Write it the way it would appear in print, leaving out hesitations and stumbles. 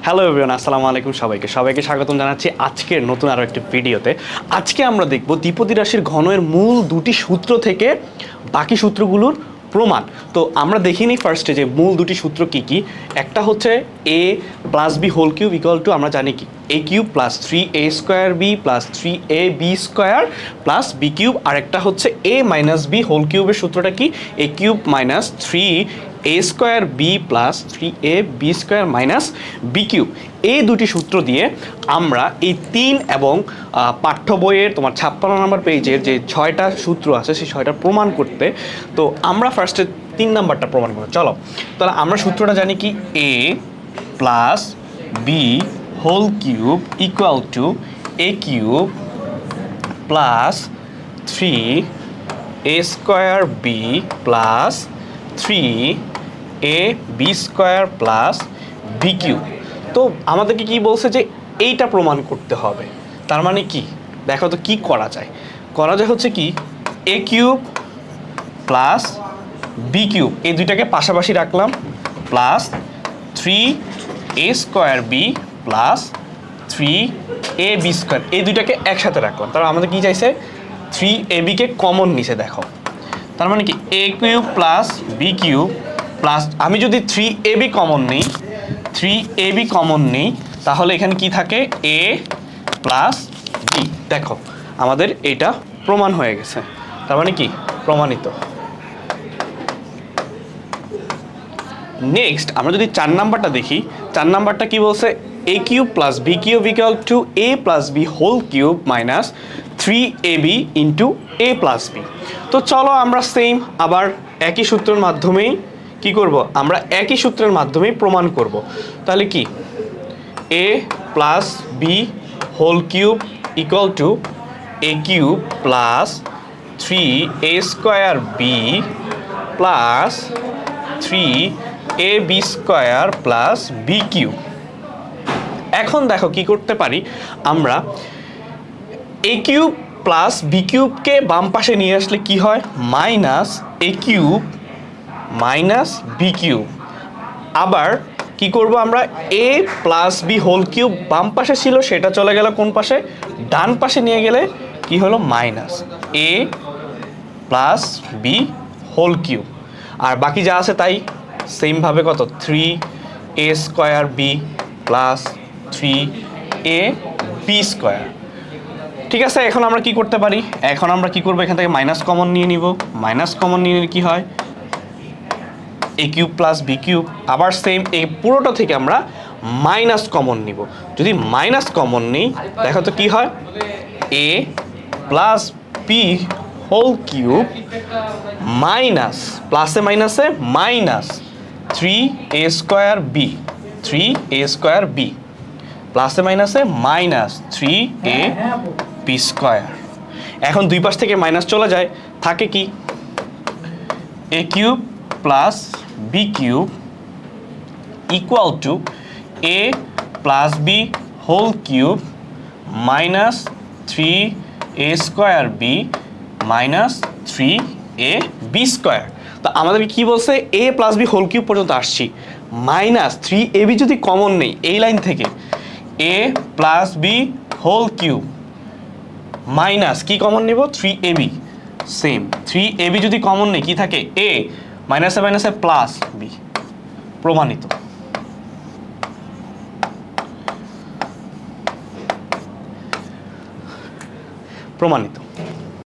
Hello everyone, আসসালামু আলাইকুম। সবাইকে স্বাগতম জানাচ্ছি আজকের নতুন আরও একটি ভিডিওতে। আজকে আমরা দেখব দ্বিপদী রাশির ঘনের মূল দুটি সূত্র থেকে বাকি সূত্রগুলোর প্রমাণ। তো আমরা দেখিনি ফার্স্টে যে মূল দুটি সূত্র কি কি। একটা হচ্ছে a plus B whole cube equal to, আমরা জানি কি, a cube plus 3a² b plus 3ab² plus B cube. আর একটা হচ্ছে a মাইনাস বি হোল কিউবের সূত্রটা কি, a cube minus 3a² b plus 3ab² minus B cube. এই দুটি সূত্র দিয়ে আমরা এই 3 এবং পাঠ্য বইয়ের তোমার 56 নম্বর পেজের যে 6টা সূত্র আছে সেই 6টা প্রমাণ করতে, তো আমরা ফার্স্টে 3 নাম্বারটা প্রমাণ করবো। চলো তাহলে আমরা সূত্রটা জানি কি, a plus B whole cube equal to a cube plus 3a² b plus 3ab² plus B cube. তো আমাদেরকে কি বলছে যে এইটা প্রমাণ করতে হবে। তার মানে কি, দেখো তো কি করা যায়। হচ্ছে কি, a cube plus B cube, এই দুইটাকে পাশাপাশি রাখলাম, plus 3a² b plus 3ab², এই দুইটাকে একসাথে রাখলাম। তারপর আমাদের কি চাইছে, 3ab কে কমন নিছে। দেখো তার মানে কি, a cube plus B cube plus, আমি যদি 3ab কমন নিই তাহলে এখানে কি থাকে, a প্লাস বি। দেখো আমাদের এটা প্রমাণ হয়ে গেছে, তার মানে কি প্রমাণিত। নেক্সট আমরা যদি 4 নাম্বারটা দেখি, 4 নাম্বারটা কি বলছে, a cube plus B cube equal to a plus B whole cube minus 3ab into a plus b. তো চলো আমরা সেম আবার একই সূত্রের মাধ্যমেই কি করব, আমরা একই সূত্রের মাধ্যমেই প্রমাণ করব। তাহলে কি, a plus B whole cube equal to a cube plus 3a² b plus 3ab² plus B cube. এখন দেখো কি করতে পারি, আমরা a কিউব প্লাস বি কিউবকে বাম পাশে নিয়ে আসলে কি হয়, minus a cube minus B cube. আবার কি করব, আমরা a plus B whole cube বাম পাশে ছিল, সেটা চলে গেল কোন পাশে, ডান পাশে নিয়ে গেলে কি হলো, minus a plus B whole cube. আর বাকি যা আছে তাই সেমভাবে, কত, 3a² b প্লাস 3ab²। ঠিক আছে, এখন আমরা কি করতে পারি, এখন আমরা কি করব, এখান থেকে মাইনাস কমন নিয়ে নিব। মাইনাস কমন নিয়ে নিলে কি হয়, a cube plus B cube. আবার সেম এই পুরোটা থেকে আমরা মাইনাস কমন নিব। যদি মাইনাস কমন নিই দেখো তো কি হয়, a plus B whole cube minus, প্লাসে মাইনাসে মাইনাস 3a² b প্লাসে মাইনাসে মাইনাস 3ab²। এখন দুই পাশ থেকে মাইনাস চলে যায়, থাকে কি, a cube plus B cube equal to a plus B whole cube minus 3a² b minus 3ab²। তো আমাদের কি বলছে, a plus B whole cube পর্যন্ত আসছি, মাইনাস 3ab যদি কমন নেই এই লাইন থেকে, a plus B whole cube minus কি কমন নেব, 3ab। সেম 3ab যদি কমন নেই কি থাকে, a মাইনাসে মাইনাসে প্লাস বি। প্রমাণিত।